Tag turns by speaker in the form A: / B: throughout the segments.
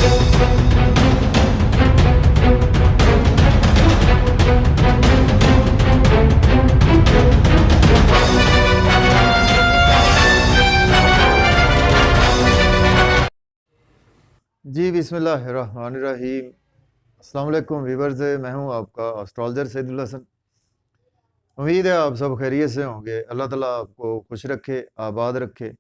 A: जी बिस्मिल्लाहिर्रहमानिर्रहीम। अस्सलाम वालेकुम व्यूअर्स, मैं हूं आपका एस्ट्रोलॉजर सैदुल हसन। उम्मीद है आप सब खैरियत से होंगे। अल्लाह ताला आपको खुश रखे, आबाद रखे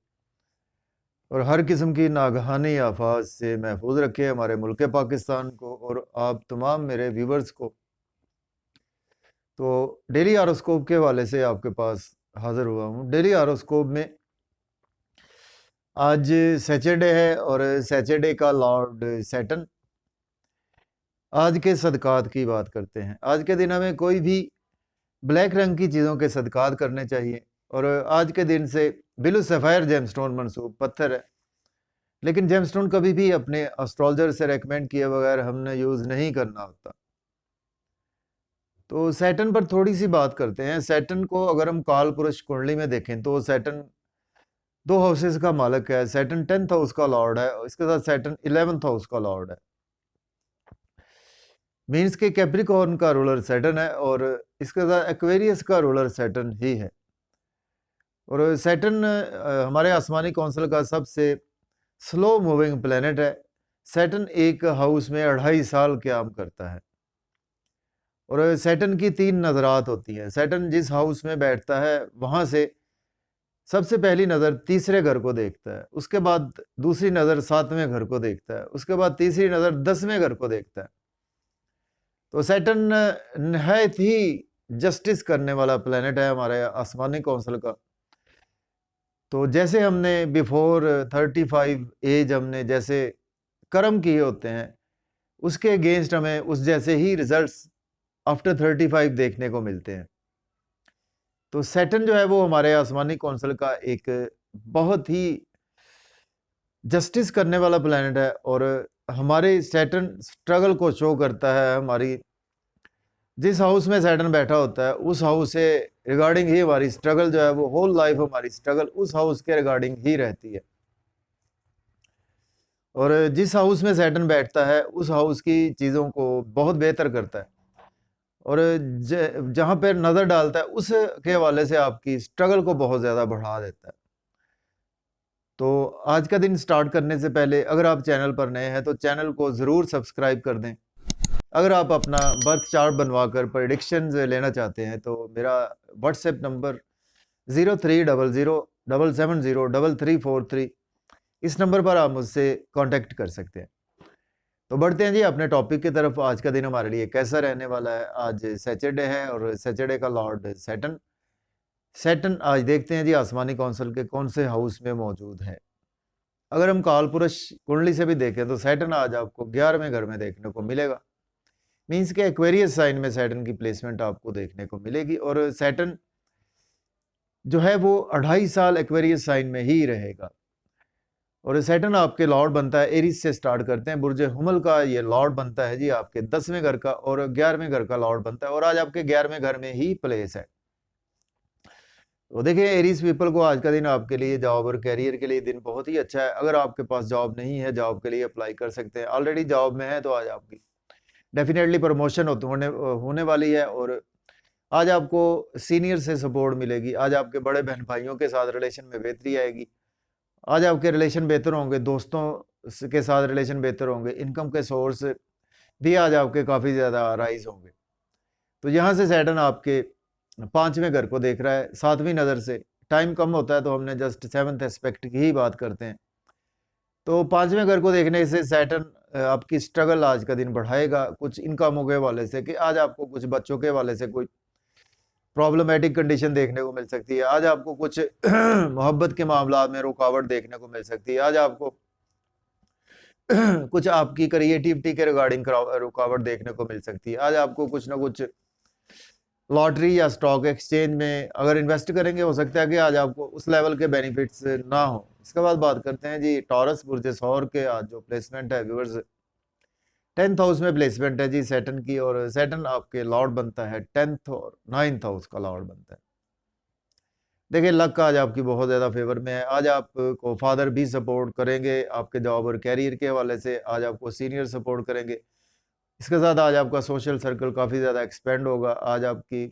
A: और हर किस्म की नागहानी आफात से महफूज रखे हमारे मुल्क पाकिस्तान को और आप तमाम मेरे व्यूअर्स को। तो डेली हॉरोस्कोप के हवाले से आपके पास हाज़िर हुआ हूँ। डेली हॉरोस्कोप में आज सैटरडे है और सैटरडे का लॉर्ड सैटर्न। आज के सदकात की बात करते हैं। आज के दिन हमें कोई भी ब्लैक रंग की चीज़ों के सदकात करने चाहिए और आज के दिन से ब्लू सफ़ायर जेमस्टोन मनसूब पत्थर है, लेकिन जेमस्टोन कभी भी अपने एस्ट्रोलॉजर से रेकमेंड किए बगैर हमने यूज़ नहीं करना होता। तो सैटर्न पर थोड़ी सी बात करते हैं। सैटर्न को अगर हम काल पुरुष कुंडली में देखें तो सैटर्न 2 हाउसेस का मालिक है। सैटर्न 10th हाउस का लॉर्ड है और इसके साथ सैटर्न 11th हाउस का लॉर्ड है। मीन्स के कैप्रिकॉर्न का रूलर सैटर्न है और इसके साथ एक्वेरियस का रूलर सैटर्न ही है। और सैटर्न हमारे आसमानी कौंसिल का सबसे स्लो मूविंग प्लेनेट है। सैटर्न एक हाउस में 2.5 साल क्याम करता है और सैटर्न की 3 नज़रात होती हैं। सैटर्न जिस हाउस में बैठता है वहाँ से सबसे पहली नज़र तीसरे घर को देखता है, उसके बाद दूसरी नज़र 7वें घर को देखता है, उसके बाद तीसरी नज़र 10वें घर को देखता है। तो सैटर्न नहायत ही जस्टिस करने वाला प्लेनेट है हमारे आसमानी कौंसिल का। तो जैसे हमने बिफोर 35 एज हमने जैसे कर्म किए होते हैं, उसके अगेंस्ट हमें उस जैसे ही रिजल्ट्स आफ्टर 35 देखने को मिलते हैं। तो सैटर्न जो है वो हमारे आसमानी कौंसिल का एक बहुत ही जस्टिस करने वाला प्लेनेट है और हमारे सैटर्न स्ट्रगल को शो करता है। हमारी जिस हाउस में सैटर्न बैठा होता है उस हाउस से रिगार्डिंग ही हमारी स्ट्रगल जो है वो होल लाइफ हमारी स्ट्रगल उस हाउस के रिगार्डिंग ही रहती है। और जिस हाउस में सैटर्न बैठता है उस हाउस की चीज़ों को बहुत बेहतर करता है और जहाँ पर नज़र डालता है उसके हवाले से आपकी स्ट्रगल को बहुत ज़्यादा बढ़ा देता है। तो आज का दिन स्टार्ट करने से पहले अगर आप चैनल पर नए हैं तो चैनल को ज़रूर सब्सक्राइब कर दें। अगर आप अपना बर्थ चार्ट बनवा कर प्रेडिक्शंस लेना चाहते हैं तो मेरा व्हाट्सएप नंबर 0300770343 इस नंबर पर आप मुझसे कांटेक्ट कर सकते हैं। तो बढ़ते हैं जी अपने टॉपिक की तरफ। आज का दिन हमारे लिए कैसा रहने वाला है। आज सैटरडे है और सैटरडे का लॉर्ड सैटर्न। सैटर्न आज देखते हैं जी आसमानी कौंसिल के कौन से हाउस में मौजूद है। अगर हम काल पुरुष कुंडली से भी देखें तो सैटर्न आज आपको 11वें घर में देखने को मिलेगा। मीन्स के एक्वेरियस साइन में सैटर्न की प्लेसमेंट आपको देखने को मिलेगी और सैटर्न जो है वो 2.5 साल एक्वेरियस साइन में ही रहेगा। और सैटर्न आपके लॉर्ड बनता है, एरीज से स्टार्ट करते हैं, बुर्ज हुमल का ये लॉर्ड बनता है जी आपके 10वें घर का और 11वें घर का लॉर्ड बनता है और आज आपके 11वें घर में ही प्लेस है। तो देखिए एरीज पीपल को आज का दिन आपके लिए जॉब और कैरियर के लिए दिन बहुत ही अच्छा है। अगर आपके पास जॉब नहीं है, जॉब के लिए अप्लाई कर सकते हैं। ऑलरेडी जॉब में है तो आज आपकी डेफिनेटली प्रमोशन होने वाली है और आज आपको सीनियर से सपोर्ट मिलेगी। आज आपके बड़े बहन भाइयों के साथ रिलेशन में बेहतरी आएगी। आज आपके रिलेशन बेहतर होंगे, दोस्तों के साथ रिलेशन बेहतर होंगे, इनकम के सोर्स भी आज आपके काफ़ी ज़्यादा राइज होंगे। तो यहाँ से सैटर्न आपके 5वें घर को देख रहा है 7वीं नज़र से। टाइम कम होता है तो हमने जस्ट 7th एस्पेक्ट की ही बात करते हैं। तो 5वें घर को देखने से सैटर्न आपकी स्ट्रगल आज का दिन बढ़ाएगा कुछ इनकमों के हवाले से, कि आज आपको कुछ बच्चों के हवाले से कोई प्रॉब्लमेटिक कंडीशन देखने को मिल सकती है। आज आपको कुछ मोहब्बत के मामला में रुकावट देखने को मिल सकती है। आज आपको कुछ आपकी क्रिएटिविटी के रिगार्डिंग रुकावट देखने को मिल सकती है। आज आपको कुछ ना कुछ लॉटरी या स्टॉक एक्सचेंज में अगर इन्वेस्ट करेंगे हो सकता है कि आज आपको उस लेवल के बेनिफिट्स ना हो। इसके बाद बात करते हैं जी टॉरस बुर्ज सौर के आज जो प्लेसमेंट है व्यूअर्स 10th हाउस में प्लेसमेंट है जी सैटर्न की और सैटर्न आपके लॉर्ड बनता है 10th और 9th हाउस का लॉर्ड बनता है। देखिए लक आज आपकी बहुत ज़्यादा फेवर में है। आज आपको फादर भी सपोर्ट करेंगे आपके जॉब और कैरियर के हवाले से, आज आपको सीनियर सपोर्ट करेंगे। इसके साथ आज आपका सोशल सर्कल काफ़ी ज़्यादा एक्सपेंड होगा। आज आपकी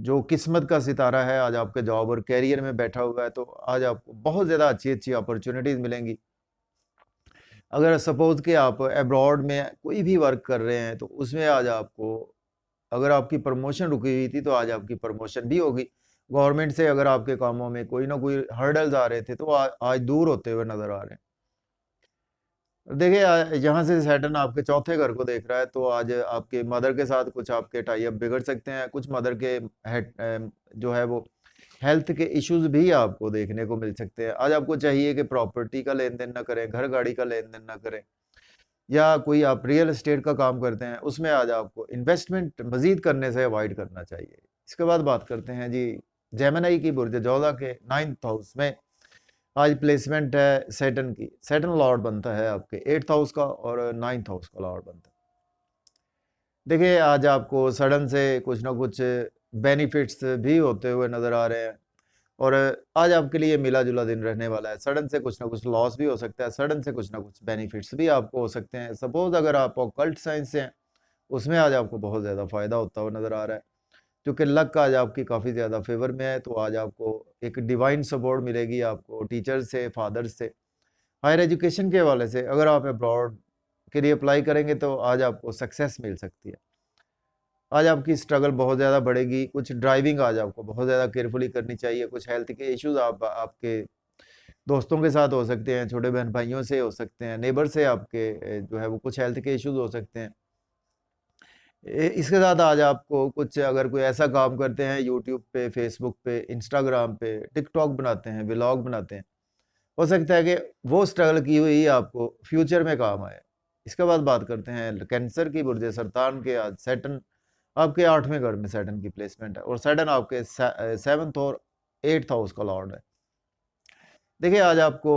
A: जो किस्मत का सितारा है आज आपके जॉब और कैरियर में बैठा हुआ है, तो आज आपको बहुत ज़्यादा अच्छी-अच्छी अपॉर्च्युनिटीज़ मिलेंगी। अगर सपोज़ कि आप अब्रॉड में कोई भी वर्क कर रहे हैं, तो उसमें आज आपको अगर आपकी प्रमोशन रुकी हुई थी, तो आज आपकी प्रमोशन भी होगी। गवर्नमेंट से अगर आपके कामों में कोई ना कोई हर्डल्स आ रहे थे, तो आज दूर होते हुए नज़र आ रहे हैं। देखिए यहाँ से सैटर्न आपके चौथे घर को देख रहा है, तो आज आपके मदर के साथ कुछ आपके टाई अप बिगड़ सकते हैं। कुछ मदर के जो है वो हेल्थ के इश्यूज भी आपको देखने को मिल सकते हैं। आज आपको चाहिए कि प्रॉपर्टी का लेन-देन ना करें, घर गाड़ी का लेन-देन ना करें, या कोई आप रियल एस्टेट का काम करते हैं, उसमें आज आपको इन्वेस्टमेंट मज़ीद करने से अवॉइड करना चाहिए। इसके बाद बात करते हैं जी जेमिनी की बुर्ज जोधा के 9th हाउस में आज प्लेसमेंट है सैटर्न की। सैटर्न लॉर्ड बनता है आपके 8th हाउस का और 9th हाउस का लॉर्ड बनता है। देखिए आज आपको सडन से कुछ ना कुछ बेनिफिट्स भी होते हुए नज़र आ रहे हैं, और आज आपके लिए मिला-जुला दिन रहने वाला है। सडन से कुछ ना कुछ लॉस भी हो सकता है, सडन से कुछ ना कुछ बेनिफिट्स भी आपको हो सकते हैं। सपोज़ अगर आप ऑकल्ट साइंस से हैं, उसमें आज आपको बहुत ज़्यादा फ़ायदा होता हुआ नज़र आ रहा है। क्योंकि लक आज आपकी काफ़ी ज़्यादा फ़ेवर में है, तो आज आपको एक डिवाइन सपोर्ट मिलेगी आपको टीचर से, फादर से। हायर एजुकेशन के हवाले से अगर आप अब्रॉड के लिए अप्लाई करेंगे, तो आज आपको सक्सेस मिल सकती है। आज आपकी स्ट्रगल बहुत ज़्यादा बढ़ेगी। कुछ ड्राइविंग आज आपको बहुत ज़्यादा केयरफुली करनी चाहिए। कुछ हेल्थ के इश्यूज़ आपके दोस्तों के साथ हो सकते हैं, छोटे बहन-भाइयों से हो सकते हैं, नेबर से आपके जो है वो कुछ हेल्थ के इश्यूज़ हो सकते हैं। इसके साथ आज आपको कुछ अगर कोई ऐसा काम करते हैं यूट्यूब पे, फेसबुक पे, इंस्टाग्राम पे, टिकटॉक बनाते हैं, व्लॉग बनाते हैं, हो सकता है कि वो स्ट्रगल की हुई आपको फ्यूचर में काम आए। इसके बाद बात करते हैं कैंसर की बुर्ज सरतान के आज सैटर्न आपके 8वें घर में सैटर्न की प्लेसमेंट है, और सैटर्न आपके 7th और 8th हाउस का लॉर्ड है। देखिए आज आपको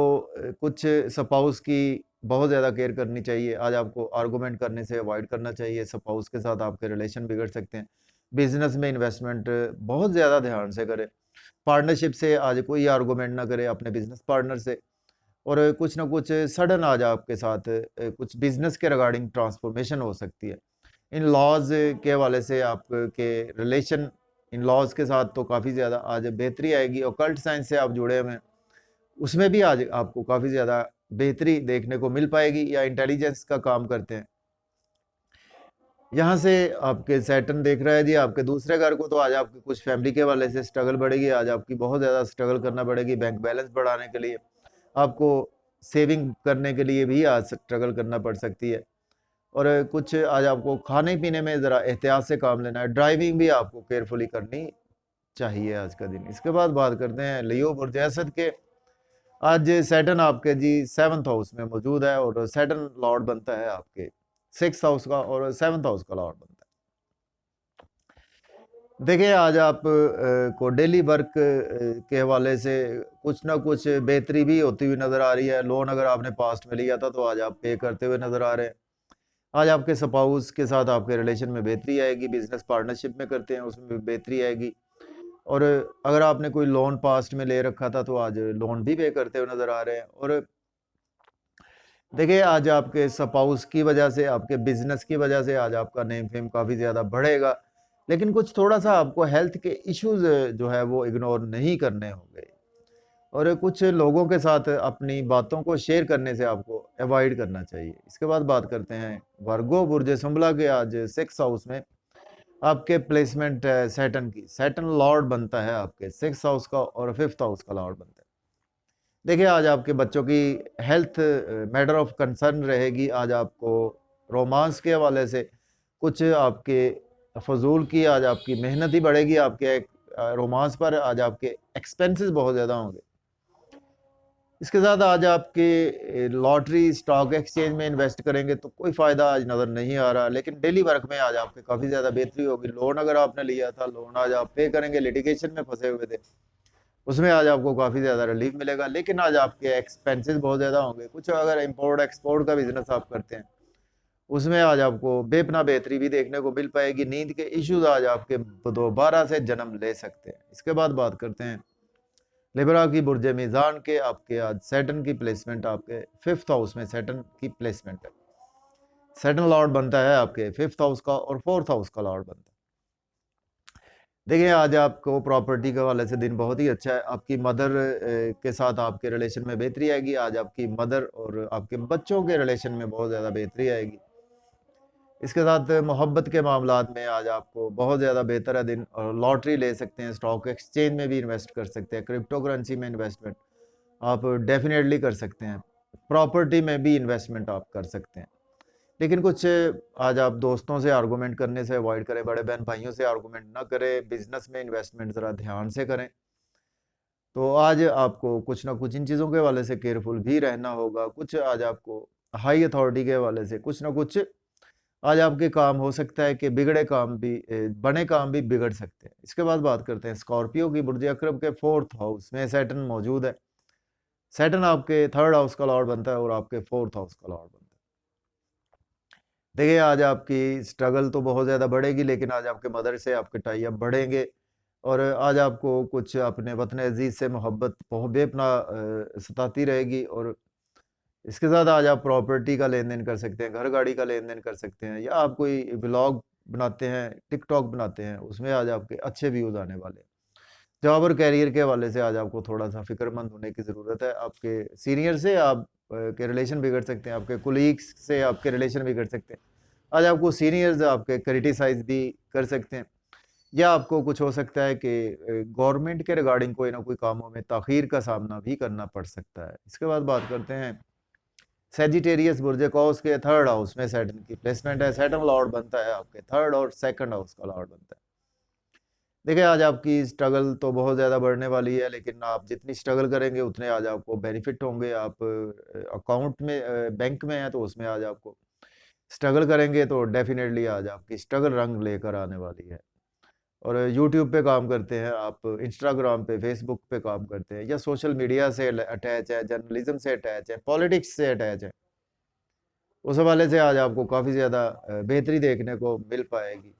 A: कुछ स्पाउस की बहुत ज़्यादा केयर करनी चाहिए। आज आपको आर्गुमेंट करने से अवॉइड करना चाहिए। स्पाउस के साथ आपके रिलेशन बिगड़ सकते हैं। बिज़नेस में इन्वेस्टमेंट बहुत ज़्यादा ध्यान से करें। पार्टनरशिप से आज कोई आर्गुमेंट ना करें अपने बिज़नेस पार्टनर से, और कुछ ना कुछ सडन आज आपके साथ कुछ बिज़नेस के रिगार्डिंग ट्रांसफॉर्मेशन हो सकती है। इन लॉज़ के हवाले से आपके रिलेशन इन लॉज़ के साथ तो काफ़ी ज़्यादा आज बेहतरी आएगी। ऑकल्ट साइंस से आप जुड़े हुए हैं, उसमें भी आज आपको काफ़ी ज़्यादा बेहतरी देखने को मिल पाएगी, या इंटेलिजेंस का काम करते हैं। यहाँ से आपके सैटर्न देख रहा है जी आपके दूसरे घर को, तो आज आपकी कुछ फैमिली के हवाले से स्ट्रगल बढ़ेगी। आज आपकी बहुत ज़्यादा स्ट्रगल करना पड़ेगी बैंक बैलेंस बढ़ाने के लिए। आपको सेविंग करने के लिए भी आज स्ट्रगल करना पड़ सकती है, और कुछ आज आपको खाने-पीने में ज़रा एहतियात से काम लेना है। ड्राइविंग भी आपको केयरफुली करनी चाहिए आज का दिन। इसके बाद बात करते हैं लियो बुर्ज असद के। आज सैटर्न आपके जी 7th हाउस में मौजूद है, और सैटर्न लॉर्ड बनता है आपके 6th हाउस का, और 7th हाउस का लॉर्ड बनता है। देखिए आज आप को डेली वर्क के हवाले से कुछ ना कुछ बेहतरी भी होती हुई नज़र आ रही है। लोन अगर आपने पास्ट में लिया था, तो आज आप पे करते हुए नज़र आ रहे हैं। आज आपके स्पाउस के साथ आपके रिलेशन में बेहतरी आएगी। बिज़नेस पार्टनरशिप में करते हैं, उसमें भी बेहतरी आएगी। और अगर आपने कोई लोन पास्ट में ले रखा था, तो आज लोन भी पे करते हुए नज़र आ रहे हैं। और देखिए आज आपके स्पाउस की वजह से, आपके बिज़नेस की वजह से आज आपका नेम फेम काफ़ी ज़्यादा बढ़ेगा। लेकिन कुछ थोड़ा-सा आपको हेल्थ के इश्यूज़ जो है वो इग्नोर नहीं करने होंगे, और कुछ लोगों के साथ अपनी बातों को शेयर करने से आपको अवॉइड करना चाहिए। इसके बाद बात करते हैं वर्गो बुर्ज संभला के आज 6th हाउस में आपके प्लेसमेंट है सैटर्न की। सैटर्न लॉर्ड बनता है आपके 6th हाउस का, और 5th हाउस का लॉर्ड बनता है। देखिए आज आपके बच्चों की हेल्थ मैटर ऑफ कंसर्न रहेगी। आज आपको रोमांस के हवाले से कुछ आपके फजूल की आज आपकी मेहनत ही बढ़ेगी। आपके रोमांस पर आज आपके एक्सपेंसेस बहुत ज़्यादा होंगे। इसके साथ आज आपके लॉटरी स्टॉक एक्सचेंज में इन्वेस्ट करेंगे, तो कोई फ़ायदा आज नज़र नहीं आ रहा। लेकिन डेली वर्क में आज आपके काफ़ी ज़्यादा बेहतरी होगी। लोन अगर आपने लिया था, लोन आज आप पे करेंगे। लिटिगेशन में फंसे हुए थे, उसमें आज आपको काफ़ी ज़्यादा रिलीफ मिलेगा। लेकिन आज आपके एक्सपेंसेस बहुत ज़्यादा होंगे। कुछ अगर इम्पोर्ट एक्सपोर्ट का बिज़नेस आप करते हैं, उसमें आज आपको बेपना बेहतरी भी देखने को मिल पाएगी। नींद के इश्यूज आज आपके दोबारा से जन्म ले सकते हैं। इसके बाद बात करते हैं लिब्रा की बुर्ज मीज़ान के आपके आज सैटर्न की प्लेसमेंट आपके 5th हाउस में सैटर्न की प्लेसमेंट है। सैटर्न लॉर्ड बनता है आपके 5th हाउस का और 4th हाउस का लॉर्ड बनता है। देखिए आज आपको प्रॉपर्टी के हवाले से दिन बहुत ही अच्छा है। आपकी मदर के साथ आपके रिलेशन में बेहतरी आएगी। आज आपकी मदर और आपके बच्चों के रिलेशन में बहुत ज़्यादा बेहतरी आएगी। इसके साथ मोहब्बत के मामलात में आज आपको बहुत ज़्यादा बेहतर है दिन, और लॉटरी ले सकते हैं, स्टॉक एक्सचेंज में भी इन्वेस्ट कर सकते हैं, क्रिप्टो करेंसी में इन्वेस्टमेंट आप डेफिनेटली कर सकते हैं, प्रॉपर्टी में भी इन्वेस्टमेंट आप कर सकते हैं। लेकिन कुछ आज आप दोस्तों से आर्गूमेंट करने से अवॉइड करें, बड़े बहन भाइयों से आर्गूमेंट ना करें, बिजनेस में इन्वेस्टमेंट ज़रा ध्यान से करें। तो आज आपको कुछ ना कुछ इन चीज़ों के हवाले से केयरफुल भी रहना होगा। कुछ आज आपको हाई अथॉरिटी के हवाले से कुछ ना कुछ आज आपके काम हो सकता है कि बिगड़े काम भी बने काम भी बिगड़ सकते हैं। इसके बाद बात करते हैं स्कॉर्पियो की बुर्ज अकरब के 4th हाउस में सैटर्न मौजूद है। सैटर्न आपके 3rd हाउस का लॉर्ड बनता है और आपके 4th हाउस का लॉर्ड बनता है। देखिए आज आपकी स्ट्रगल तो बहुत ज़्यादा बढ़ेगी, लेकिन आज आपके मदर से आपके टाई अप बढ़ेंगे, और आज आपको कुछ अपने वतन अजीज़ से मोहब्बत बहुत बेपना सताती रहेगी। और इसके साथ आज आप प्रॉपर्टी का लेन-देन कर सकते हैं, घर गाड़ी का लेन-देन कर सकते हैं, या आप कोई व्लॉग बनाते हैं, टिकटॉक बनाते हैं, उसमें आज आपके अच्छे व्यूज़ आने वाले हैं। जॉब और करियर के हवाले से आज आपको थोड़ा-सा फ़िक्रमंद होने की ज़रूरत है। आपके सीनियर से आप के रिलेशन बिगड़ सकते हैं, आपके कोलीग्स से आपके रिलेशन बिगड़ सकते हैं। आज आपको सीनियर्स आपके क्रिटिसाइज़ भी कर सकते हैं, या आपको कुछ हो सकता है कि गवर्नमेंट के रिगार्डिंग कोई ना कोई कामों में ताख़ीर का सामना भी करना पड़ सकता है। इसके बाद बात करते हैं सैजिटेरियस बुर्ज कौस के 3rd हाउस में सैटर्न की प्लेसमेंट है। सैटर्न लॉर्ड बनता है आपके 3rd और 2nd हाउस का लॉर्ड बनता है। देखिए आज आपकी स्ट्रगल तो बहुत ज़्यादा बढ़ने वाली है, लेकिन आप जितनी स्ट्रगल करेंगे उतने आज आपको बेनिफिट होंगे। आप अकाउंट में बैंक में हैं तो उसमें आज आपको स्ट्रगल करेंगे तो डेफिनेटली आज आपकी स्ट्रगल रंग लेकर आने वाली है। और यूट्यूब पे काम करते हैं आप, इंस्टाग्राम पे, फेसबुक पे काम करते हैं, या सोशल मीडिया से अटैच है, जर्नलिज्म से अटैच है, पॉलिटिक्स से अटैच है, उस हवाले से आज आपको काफ़ी ज़्यादा बेहतरी देखने को मिल पाएगी।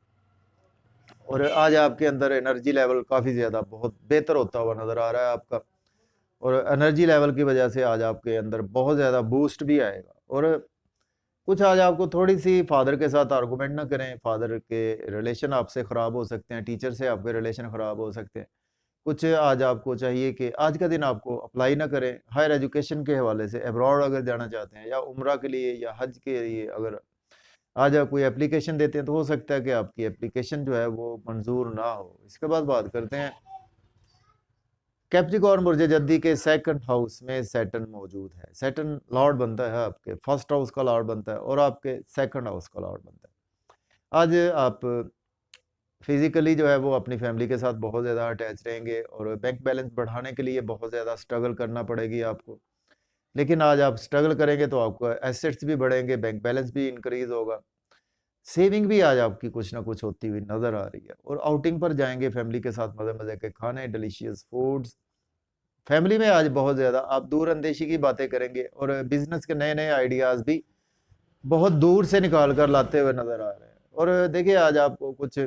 A: और आज आपके अंदर एनर्जी लेवल काफ़ी ज़्यादा बहुत बेहतर होता हुआ नज़र आ रहा है आपका, और एनर्जी लेवल की वजह से आज आपके अंदर बहुत ज़्यादा बूस्ट भी आएगा। और कुछ आज आपको थोड़ी-सी फादर के साथ आर्गुमेंट ना करें, फादर के रिलेशन आपसे ख़राब हो सकते हैं, टीचर से आपके रिलेशन ख़राब हो सकते हैं। कुछ आज आपको चाहिए कि आज का दिन आपको अप्लाई ना करें, हायर एजुकेशन के हवाले से अब्रॉड अगर जाना चाहते हैं, या उम्रा के लिए या हज के लिए अगर आज आप कोई एप्लीकेशन देते हैं, तो हो सकता है कि आपकी एप्लीकेशन जो है वो मंजूर ना हो। इसके बाद बात करते हैं कैप्रिकॉर्न बुर्ज जद्दी के 2nd हाउस में सैटर्न मौजूद है। सैटर्न लॉर्ड बनता है आपके 1st हाउस का लॉर्ड बनता है और आपके 2nd हाउस का लॉर्ड बनता है। आज आप फिजिकली जो है वो अपनी फैमिली के साथ बहुत ज़्यादा अटैच रहेंगे, और बैंक बैलेंस बढ़ाने के लिए बहुत ज़्यादा स्ट्रगल करना पड़ेगी आपको। लेकिन आज आप स्ट्रगल करेंगे तो आपका एसेट्स भी बढ़ेंगे, बैंक बैलेंस भी इंक्रीज़ होगा। सेविंग भी आज आपकी कुछ ना कुछ होती हुई नज़र आ रही है, और आउटिंग पर जाएँगे फैमिली के साथ, मज़े-मज़े के खाने, डिलीशियस फूड्स। फैमिली में आज बहुत ज़्यादा आप दूर अंदेशी की बातें करेंगे, और बिज़नेस के नए-नए आइडियाज़ भी बहुत दूर से निकाल कर लाते हुए नज़र आ रहे हैं। और देखिए आज आपको कुछ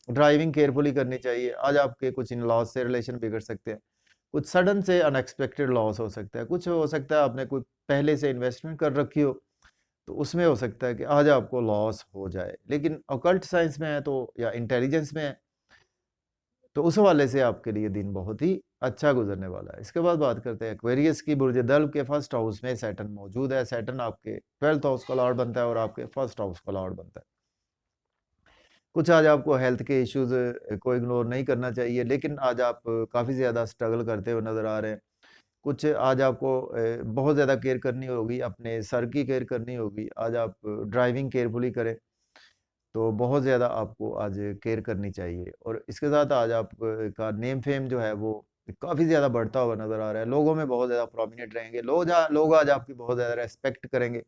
A: ड्राइविंग केयरफुली करनी चाहिए। आज आपके कुछ इन-लॉज़ से रिलेशन बिगड़ सकते हैं। कुछ सडन से अनएक्सपेक्टेड लॉस हो सकता है। कुछ हो सकता है आपने कोई पहले से इन्वेस्टमेंट कर रखी हो, तो उसमें हो सकता है कि आज आपको लॉस हो जाए। लेकिन ऑकल्ट साइंस में है तो, या इंटेलिजेंस में है, तो उस हवाले से आपके लिए दिन बहुत ही अच्छा गुजरने वाला है। इसके बाद बात करते हैं एक्वेरियस की बुर्ज दल्व के 1st हाउस में सैटर्न मौजूद है। सैटर्न आपके 12th हाउस का लॉर्ड बनता है और आपके 1st हाउस का लॉर्ड बनता है। कुछ आज आपको हेल्थ के इश्यूज़ को इग्नोर नहीं करना चाहिए, लेकिन आज आप काफ़ी ज़्यादा स्ट्रगल करते हुए नज़र आ रहे हैं। कुछ आज आपको बहुत ज़्यादा केयर करनी होगी, अपने सर की केयर करनी होगी। आज आप ड्राइविंग केयरफुली करें, तो बहुत ज़्यादा आपको आज केयर करनी चाहिए। और इसके साथ आज आप का नेम फेम जो है वो काफ़ी ज़्यादा बढ़ता हुआ नज़र आ रहा है। लोगों में बहुत ज़्यादा प्रोमिनेंट रहेंगे। लोग आज आपकी बहुत ज़्यादा रिस्पेक्ट करेंगे,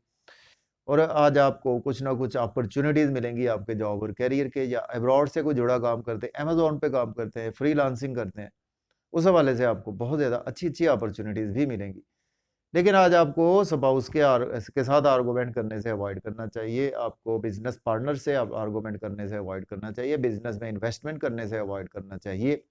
A: और आज आपको कुछ ना कुछ अपॉर्च्युनिटीज़ मिलेंगी आपके जॉब और करियर के, या अब्रॉड से कोई जुड़ा काम करते हैं, अमेज़न पे काम करते हैं, फ्रीलांसिंग करते हैं, उस हवाले से आपको बहुत ज़्यादा अच्छी-अच्छी अपॉर्च्युनिटीज़ भी मिलेंगी। लेकिन आज आपको स्पाउस के साथ आर्गुमेंट करने से अवॉइड करना चाहिए, आपको बिजनेस पार्टनर से आर्गुमेंट करने से अवॉइड करना चाहिए, बिजनेस में इन्वेस्टमेंट करने से अवॉइड करना चाहिए,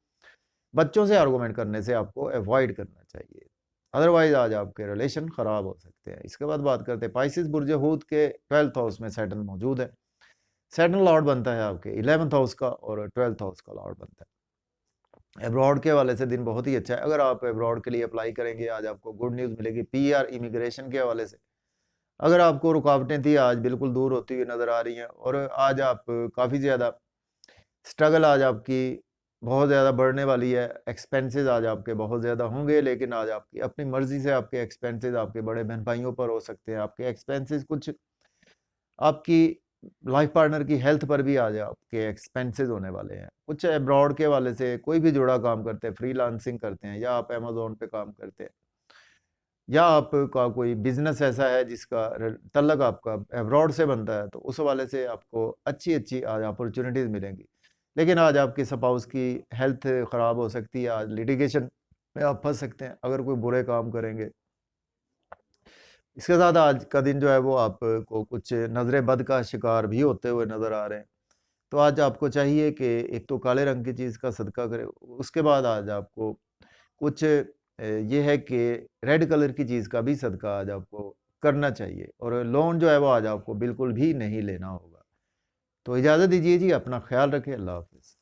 A: बच्चों से आर्गुमेंट करने से आपको अवॉइड करना चाहिए, अदरवाइज आज आपके रिलेशन खराब हो सकते हैं। इसके बाद बात करते हैं पाइसिस बुर्ज हूत के 12th हाउस में सैटर्न मौजूद है। सैटर्न लॉर्ड बनता है आपके 11th हाउस का और 12th हाउस का लॉर्ड बनता है। अब्रॉड के हवाले से दिन बहुत ही अच्छा है, अगर आप अब्रॉड के लिए अप्लाई करेंगे आज आपको गुड न्यूज़ मिलेगी। पीआर इमिग्रेशन के हवाले से अगर आपको रुकावटें थी आज बिल्कुल दूर होती हुई नज़र आ रही हैं, और आज आप काफ़ी ज़्यादा स्ट्रगल आज आपकी बहुत ज़्यादा बढ़ने वाली है, एक्सपेंसेस आज आपके बहुत ज़्यादा होंगे, लेकिन आज आपकी अपनी मर्ज़ी से आपके एक्सपेंसेस आपके बड़े बहन भाइयों पर हो सकते हैं। आपके एक्सपेंसेस कुछ आपकी लाइफ पार्टनर की हेल्थ पर भी आज आपके एक्सपेंसेस होने वाले हैं। कुछ अब्रॉड के हवाले से कोई भी जुड़ा काम करते हैं, फ्रीलांसिंग करते हैं, या आप अमेज़न पे काम करते हैं, या आपका कोई बिज़नेस ऐसा है जिसका तल्लक आपका अब्रॉड से बनता है, तो उस हवाले से आपको अच्छी-अच्छी आज अपॉर्च्युनिटीज़ मिलेंगी। लेकिन आज आपके स्पाउस की हेल्थ ख़राब हो सकती है, आज लिटिगेशन में आप फँस सकते हैं अगर कोई बुरे काम करेंगे। इसके साथ आज का दिन जो है वो आपको कुछ नज़र बद का शिकार भी होते हुए नज़र आ रहे हैं। तो आज आपको चाहिए कि एक तो काले रंग की चीज़ का सदका करें, उसके बाद आज आपको कुछ ये है कि रेड कलर की चीज़ का भी सदका आज आपको करना चाहिए, और लोन जो है वो आज आपको बिल्कुल भी नहीं लेना होगा। तो इजाज़त दीजिए जी, अपना ख़्याल रखें। अल्लाह हाफ़िज़।